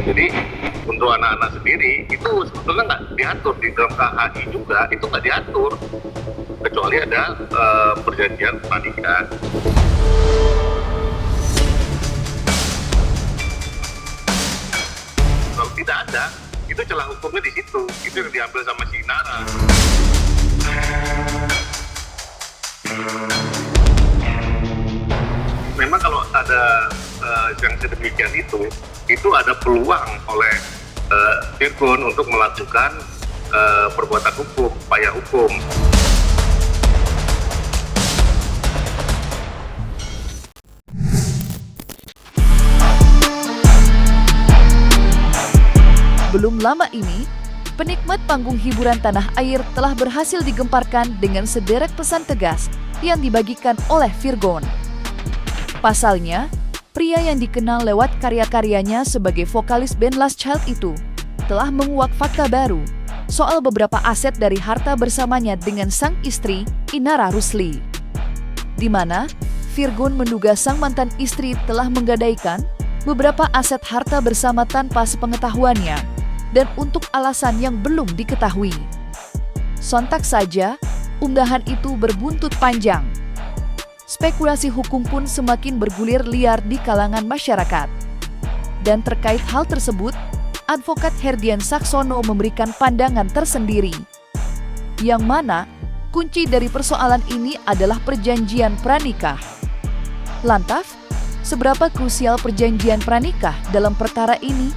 Jadi untuk anak-anak sendiri itu sebetulnya nggak diatur di dalam KHI juga, itu nggak diatur kecuali ada perjanjian pernikah. Kalau tidak ada, itu celah hukumnya di situ. Itu yang diambil sama si Inara. Memang kalau ada yang sedemikian itu ada peluang oleh Virgon untuk melakukan perbuatan hukum, upaya hukum. Belum lama ini, penikmat panggung hiburan tanah air telah berhasil digemparkan dengan sederet pesan tegas yang dibagikan oleh Virgon. Pasalnya, pria yang dikenal lewat karya-karyanya sebagai vokalis band Last Child itu telah menguak fakta baru soal beberapa aset dari harta bersamanya dengan sang istri, Inara Rusli. Di mana Virgon menduga sang mantan istri telah menggadaikan beberapa aset harta bersama tanpa sepengetahuannya dan untuk alasan yang belum diketahui. Sontak saja, unggahan itu berbuntut panjang. Spekulasi hukum pun semakin bergulir liar di kalangan masyarakat. Dan terkait hal tersebut, Advokat Herdian Saksono memberikan pandangan tersendiri. Yang mana, kunci dari persoalan ini adalah perjanjian pranikah. Lantas, seberapa krusial perjanjian pranikah dalam perkara ini?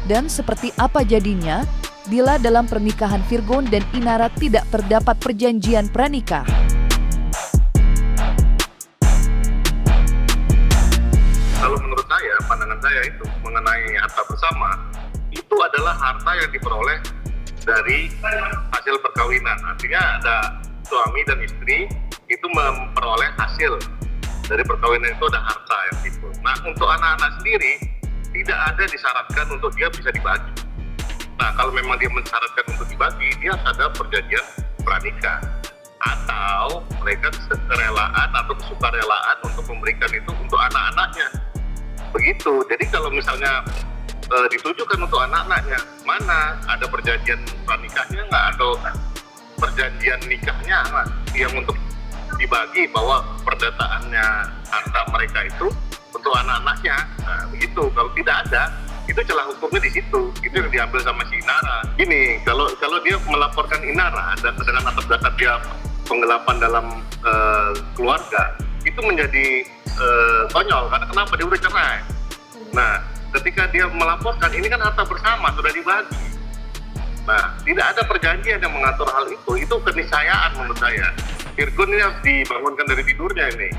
Dan seperti apa jadinya bila dalam pernikahan Virgon dan Inara tidak terdapat perjanjian pranikah? Kalau menurut saya, pandangan saya itu mengenai harta bersama, itu adalah harta yang diperoleh dari hasil perkawinan. Artinya ada suami dan istri itu memperoleh hasil dari perkawinan, itu ada harta yang timbul. Nah, untuk anak-anak sendiri tidak ada disyaratkan untuk dia bisa dibagi. Nah, kalau memang dia mensyaratkan untuk dibagi, dia harus ada perjanjian pranikah. Atau mereka kerelaan atau kesukarelaan untuk memberikan itu untuk anak-anaknya. Begitu. Jadi kalau misalnya ditujukan untuk anak-anaknya, mana ada perjanjian pranikahnya nggak, atau perjanjian nikahnya nggak, yang untuk dibagi bahwa perdataannya harta mereka itu untuk anak-anaknya. Nah, begitu. Kalau tidak ada, itu celah hukumnya di situ. Itu yang diambil sama si Inara. Gini, kalau dia melaporkan Inara dan dengan atas dasar dia penggelapan dalam keluarga, itu menjadi konyol. Karena kenapa? Dia udah cerai. Nah, ketika dia melaporkan, ini kan harta bersama, sudah dibagi. Nah, tidak ada perjanjian yang mengatur hal itu. Itu keniscayaan menurut saya. Virgon ini harus dibangunkan dari tidurnya ini.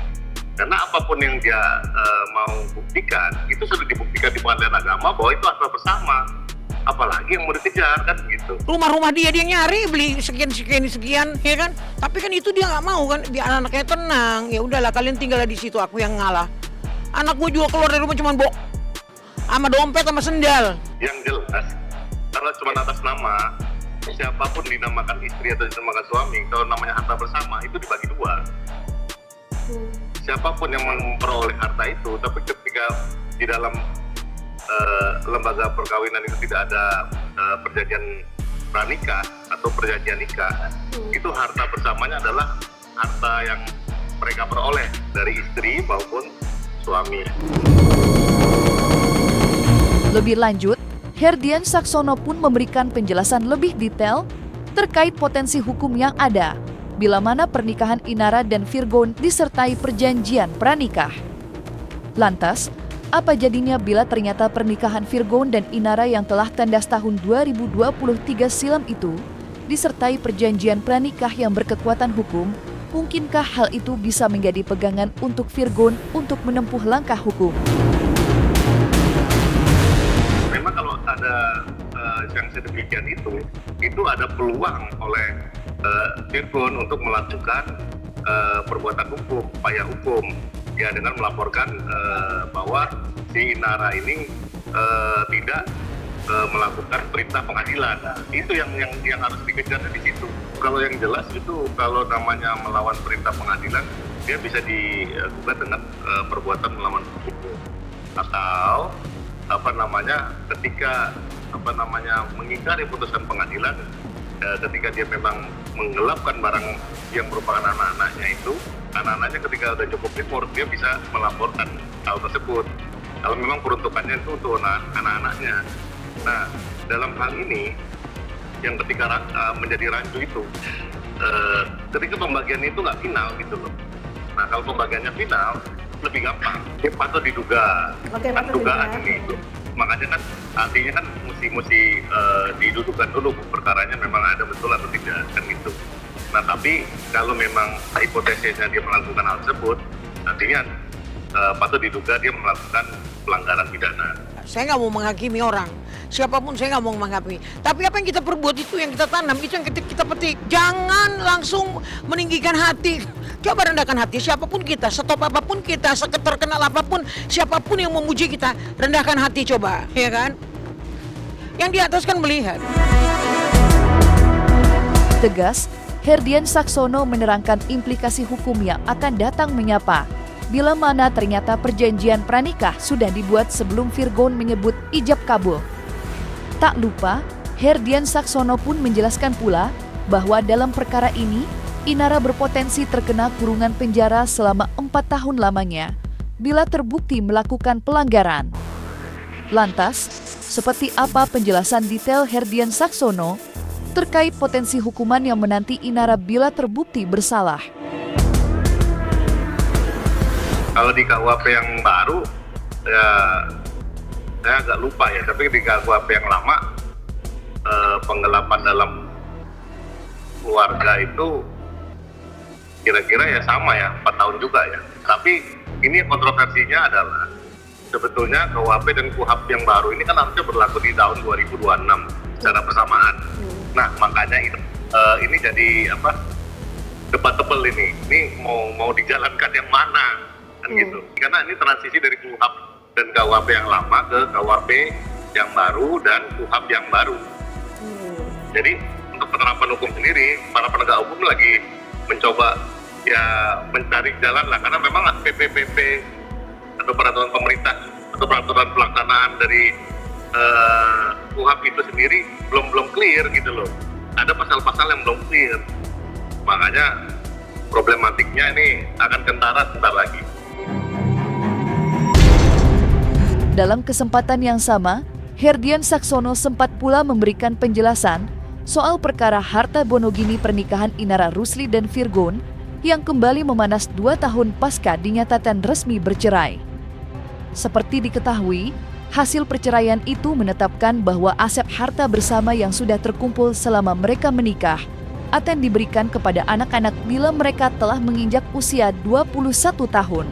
Karena apapun yang dia mau buktikan, itu sudah dibuktikan di pengadilan agama bahwa itu harta bersama. Apalagi yang mau dikejar, kan gitu. Rumah-rumah dia nyari, beli sekian, ya kan? Tapi kan itu dia nggak mau kan, biar anak-anaknya tenang. Ya udahlah, kalian tinggal di situ, aku yang ngalah. Anak gue juga keluar dari rumah cuman sama dompet sama sendal. Yang jelas, karena cuma atas nama, siapapun dinamakan istri atau dinamakan suami, kalau namanya harta bersama, itu dibagi dua. Siapapun yang memperoleh harta itu, tapi ketika di dalam lembaga perkawinan itu tidak ada perjanjian pranikah atau perjanjian nikah, itu harta bersamanya adalah harta yang mereka peroleh dari istri maupun suami. Lebih lanjut, Herdian Saksono pun memberikan penjelasan lebih detail terkait potensi hukum yang ada bila mana pernikahan Inara dan Virgon disertai perjanjian pranikah. Lantas, apa jadinya bila ternyata pernikahan Virgon dan Inara yang telah tandas tahun 2023 silam itu disertai perjanjian pranikah yang berkekuatan hukum? Mungkinkah hal itu bisa menjadi pegangan untuk Virgon untuk menempuh langkah hukum? Memang kalau ada yang sedemikian itu ada peluang oleh Virgon untuk melakukan perbuatan hukum, upaya hukum, ya, dengan melaporkan bahwa si Inara ini tidak melakukan perintah pengadilan. Nah, itu yang harus dikejar di situ. Kalau yang jelas itu, kalau namanya melawan perintah pengadilan, dia bisa digugat dengan perbuatan melawan hukum atau ketika mengingkari putusan pengadilan, ketika dia memang menggelapkan barang yang merupakan anak-anaknya ketika udah cukup umur, dia bisa melaporkan hal tersebut. Kalau memang peruntukannya itu untuk anak-anaknya. Nah, dalam hal ini, yang ketika menjadi rancu itu, ketika pembagian itu nggak final gitu loh. Nah, kalau pembagiannya final, lebih gampang. Dia patut diduga. Oke, kan patut dugaan diduga. ini itu. Makanya kan artinya kan mesti didudukan dulu perkaranya memang ada betul atau tidak kan gitu. Nah, tapi kalau memang hipotesisnya dia melakukan hal tersebut, artinya patut diduga dia melakukan pelanggaran pidana. Saya nggak mau menghakimi orang, siapapun saya nggak mau menghakimi. Tapi apa yang kita perbuat itu yang kita tanam, itu yang kita petik. Jangan langsung meninggikan hati. Coba rendahkan hati, siapapun kita, setop apapun kita, seterkenal apapun, siapapun yang memuji kita, rendahkan hati coba, ya kan? Yang di atas kan melihat. Tegas, Herdian Saksono menerangkan implikasi hukum yang akan datang menyapa bila mana ternyata perjanjian pranikah sudah dibuat sebelum Virgon menyebut ijab kabul. Tak lupa, Herdian Saksono pun menjelaskan pula bahwa dalam perkara ini, Inara berpotensi terkena kurungan penjara selama 4 tahun lamanya bila terbukti melakukan pelanggaran. Lantas, seperti apa penjelasan detail Herdian Saksono terkait potensi hukuman yang menanti Inara bila terbukti bersalah? Kalau di KUHP yang baru, ya saya agak lupa ya, tapi di KUHP yang lama, penggelapan dalam keluarga itu kira-kira ya sama ya, 4 tahun juga ya. Tapi ini kontroversinya adalah sebetulnya KUHP dan KUHAP yang baru ini kan harusnya berlaku di tahun 2026 secara bersamaan. Nah, makanya ini jadi debatable ini. Ini mau dijalankan yang mana? Kan gitu. Karena ini transisi dari KUHAP dan KUHP yang lama ke KUHP yang baru dan KUHAP yang baru. Jadi untuk penerapan hukum sendiri, para penegak hukum lagi mencoba ya mencari jalan lah, karena memang PPPP atau peraturan pemerintah atau peraturan pelaksanaan dari KUHAP itu sendiri belum clear gitu loh. Ada pasal-pasal yang belum clear. Makanya problematiknya ini akan kentara sebentar lagi. Dalam kesempatan yang sama, Herdian Saksono sempat pula memberikan penjelasan soal perkara harta bonogini pernikahan Inara Rusli dan Virgon yang kembali memanas 2 tahun pasca dinyatakan resmi bercerai. Seperti diketahui, hasil perceraian itu menetapkan bahwa aset harta bersama yang sudah terkumpul selama mereka menikah akan diberikan kepada anak-anak bila mereka telah menginjak usia 21 tahun.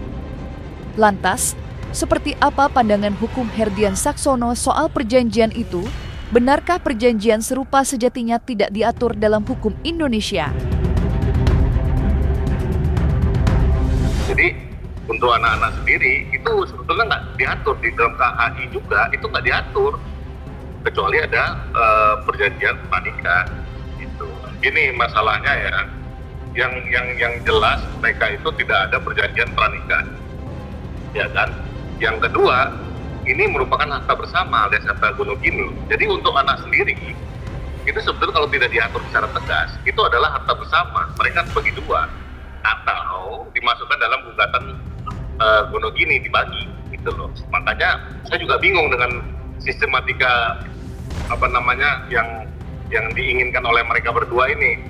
Lantas, seperti apa pandangan hukum Herdian Saksono soal perjanjian itu? Benarkah perjanjian serupa sejatinya tidak diatur dalam hukum Indonesia? Jadi untuk anak-anak sendiri itu sebetulnya nggak diatur di dalam KHI juga, itu nggak diatur kecuali ada perjanjian pranikah. Itu. Ini masalahnya ya, yang jelas mereka itu tidak ada perjanjian pranikah, ya kan? Yang kedua, ini merupakan harta bersama alias harta gonogini. Jadi untuk anak sendiri, itu sebetulnya kalau tidak diatur secara tegas, itu adalah harta bersama. Mereka bagi dua, atau dimasukkan dalam gugatan gonogini dibagi, gitu loh. Makanya saya juga bingung dengan sistematika yang diinginkan oleh mereka berdua ini.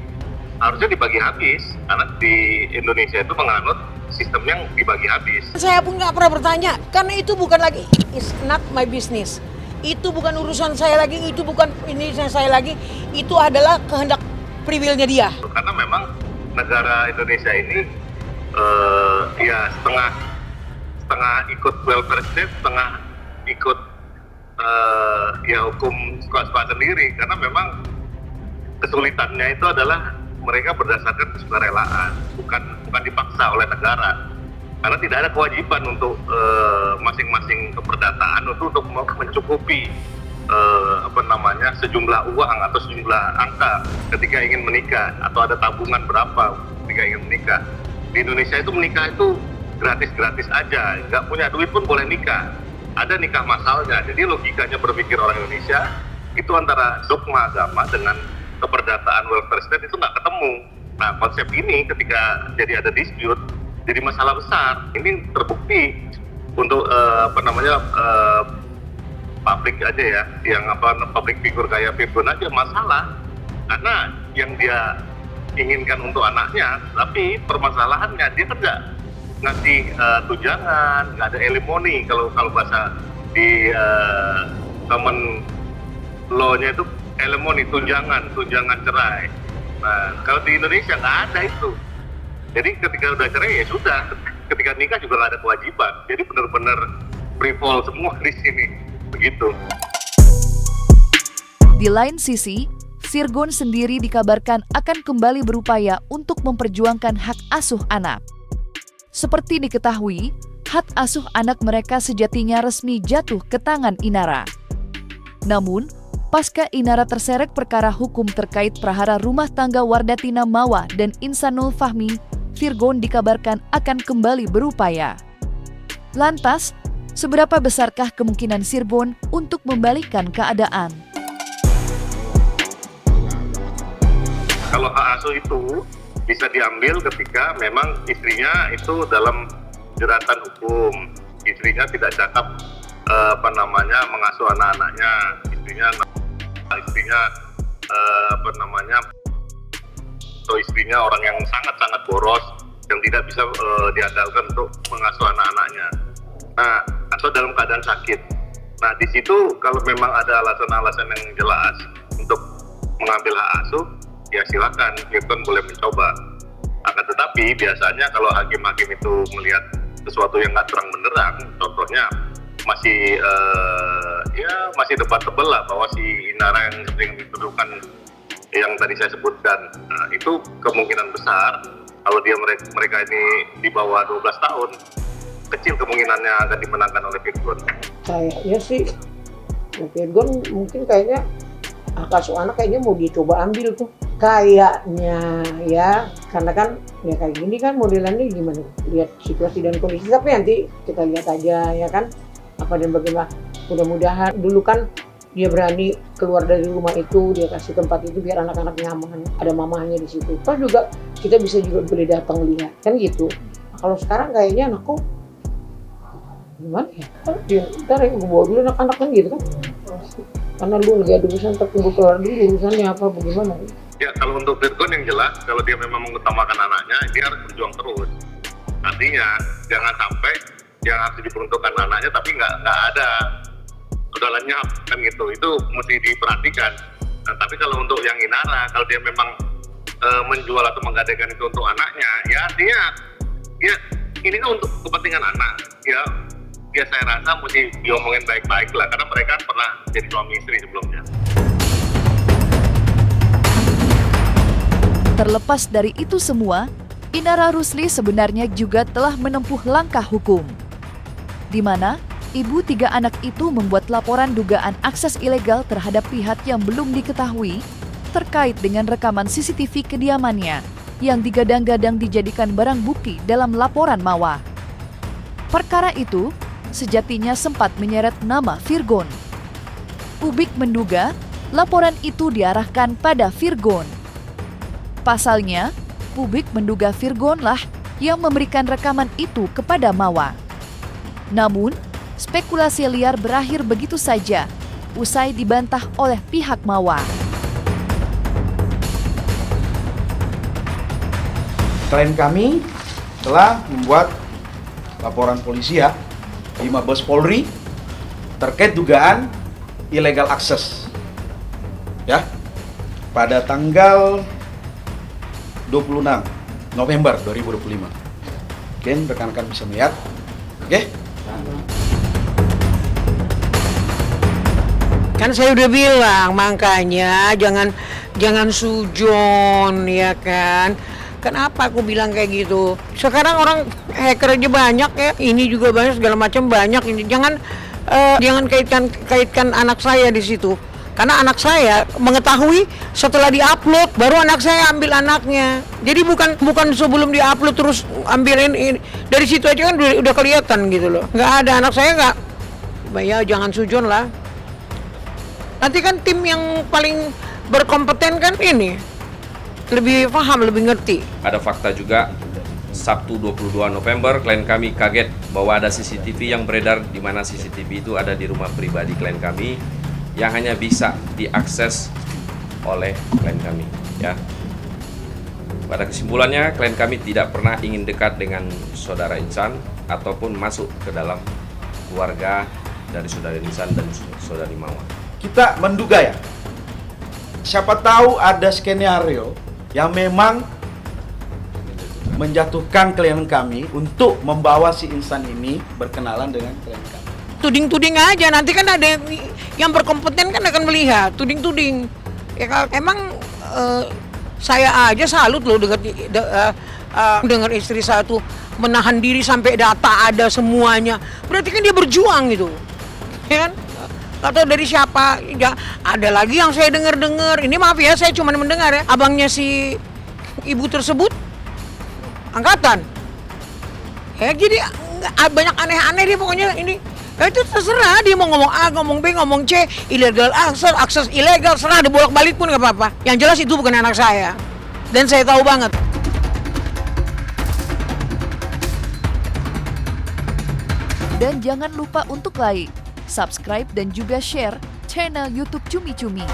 Harusnya dibagi habis, karena di Indonesia itu menganut sistem yang dibagi habis. Saya pun nggak pernah bertanya, karena itu bukan lagi, it's not my business. Itu bukan urusan saya lagi, itu bukan ini saya lagi, itu adalah kehendak privilnya dia. Karena memang negara Indonesia ini ya setengah ikut welfare state, setengah ikut ya hukum suka-suka sendiri. Karena memang kesulitannya itu adalah mereka berdasarkan kesukarelaan, bukan dipaksa oleh negara. Karena tidak ada kewajiban untuk masing-masing keperdataan untuk mencukupi sejumlah uang atau sejumlah angka ketika ingin menikah, atau ada tabungan berapa ketika ingin menikah. Di Indonesia itu menikah itu gratis-gratis aja, nggak punya duit pun boleh nikah. ada nikah massalnya. Jadi logikanya berpikir orang Indonesia itu antara dogma agama dengan keperdataan welfare state itu nggak ketemu. Nah, konsep ini ketika jadi ada dispute jadi masalah besar. Ini terbukti untuk publik aja ya, yang public figure kayak Virgon aja masalah karena yang dia inginkan untuk anaknya, tapi permasalahannya dia kan nggak ngasih tunjangan, nggak ada alimony kalau bahasa di common law-nya itu alimony, tunjangan cerai. Nah, kalau di Indonesia nggak ada itu. Jadi ketika udah cerai ya sudah, ketika nikah juga nggak ada kewajiban. Jadi benar-benar free fall semua di sini, begitu. Di lain sisi, Virgon sendiri dikabarkan akan kembali berupaya untuk memperjuangkan hak asuh anak. Seperti diketahui, hak asuh anak mereka sejatinya resmi jatuh ke tangan Inara. Namun, pasca Inara terseret perkara hukum terkait prahara rumah tangga Wardatina Mawa dan Insanul Fahmi, Virgon dikabarkan akan kembali berupaya. Lantas, seberapa besarkah kemungkinan Virgon untuk membalikkan keadaan? Kalau hak asuh itu bisa diambil ketika memang istrinya itu dalam jeratan hukum, istrinya tidak cakap mengasuh anak-anaknya, istrinya atau istrinya orang yang sangat-sangat boros yang tidak bisa diandalkan untuk mengasuh anak-anaknya. Nah, atau dalam keadaan sakit. Nah, di situ kalau memang ada alasan-alasan yang jelas untuk mengambil hak asuh, ya silakan, Virgon boleh mencoba. Akan tetapi biasanya kalau hakim-hakim itu melihat sesuatu yang nggak terang benderang, contohnya masih debatable lah bahwa si Inara yang sering dituduhkan yang tadi saya sebutkan, nah, itu kemungkinan besar kalau mereka ini di bawah 12 tahun, kecil kemungkinannya akan dimenangkan oleh Virgon. Kayaknya sih Virgon mungkin kayaknya hak asuh anak kayaknya mau dicoba ambil tuh. Kayaknya ya, karena kan ya kayak gini kan modelannya gimana, lihat situasi dan kondisi, tapi nanti kita lihat aja ya kan apa dan bagaimana. Mudah-mudahan dulu kan dia berani keluar dari rumah itu, dia kasih tempat itu biar anak-anak nyaman, ada mamahnya di situ. Terus juga kita bisa juga boleh datang lihat kan gitu. Nah, kalau sekarang kayaknya anakku gimana ya, ntar ya gue bawa dulu anak-anak kan gitu kan, karena lu lagi ada urusan, tertunggu keluar dulu urusannya apa bagaimana. Ya, kalau untuk Virgon yang jelas, kalau dia memang mengutamakan anaknya, dia harus berjuang terus. Artinya, jangan sampai yang harus diperuntukkan anaknya, tapi nggak ada, udah lenyap, kan gitu. Itu mesti diperhatikan. Nah, tapi kalau untuk yang Inara, kalau dia memang menjual atau menggadaikan itu untuk anaknya, ya artinya, ya ini kan untuk kepentingan anak. Ya saya rasa mesti diomongin baik-baik lah, karena mereka pernah jadi suami istri sebelumnya. Terlepas dari itu semua, Inara Rusli sebenarnya juga telah menempuh langkah hukum, di mana ibu 3 anak itu membuat laporan dugaan akses ilegal terhadap pihak yang belum diketahui terkait dengan rekaman CCTV kediamannya yang digadang-gadang dijadikan barang bukti dalam laporan Mawa. Perkara itu sejatinya sempat menyeret nama Virgon. Publik menduga laporan itu diarahkan pada Virgon. Pasalnya, publik menduga Virgon lah yang memberikan rekaman itu kepada Mawa. Namun, spekulasi liar berakhir begitu saja, usai dibantah oleh pihak Mawa. Klien kami telah membuat laporan polisi ya di Mabes Polri terkait dugaan illegal access ya pada tanggal 26 November 2025. Mungkin rekan-rekan bisa melihat. Oke? Kan saya udah bilang, makanya jangan sujon ya kan. Kenapa aku bilang kayak gitu? Sekarang orang hacker aja banyak ya, ini juga banyak, segala macam banyak. Jangan kaitkan anak saya di situ. Karena anak saya mengetahui setelah diupload, baru anak saya ambil anaknya. Jadi bukan sebelum diupload terus ambilin ini. Dari situ aja kan udah kelihatan gitu loh. Nggak ada, anak saya nggak Ya jangan sujon lah. Nanti kan tim yang paling berkompeten kan ini lebih paham, lebih ngerti. Ada fakta juga, Sabtu 22 November klien kami kaget bahwa ada CCTV yang beredar di mana CCTV itu ada di rumah pribadi klien kami yang hanya bisa diakses oleh klien kami, ya. Pada kesimpulannya, klien kami tidak pernah ingin dekat dengan saudara Insan ataupun masuk ke dalam keluarga dari saudara Insan dan saudari Mawar. Kita menduga ya, siapa tahu ada skenario yang memang menjatuhkan klien kami untuk membawa si Insan ini berkenalan dengan klien kami. Tuding-tuding aja, nanti kan ada yang berkompeten kan akan melihat tuding-tuding. Ya kan, emang saya aja salut loh dengar istri saya tuh menahan diri sampai data ada semuanya. Berarti kan dia berjuang gitu, ya kan? Atau dari siapa? Ya, ada lagi yang saya dengar. Ini maaf ya, saya cuma mendengar ya. Abangnya si ibu tersebut angkatan. Ya jadi banyak aneh-aneh dia pokoknya ini. Ya itu terserah dia mau ngomong A, ngomong B, ngomong C, illegal akses ilegal, serah dibolak-balik pun nggak apa-apa. Yang jelas itu bukan anak saya. Dan saya tahu banget. Dan jangan lupa untuk like, subscribe dan juga share channel YouTube Cumi Cumi.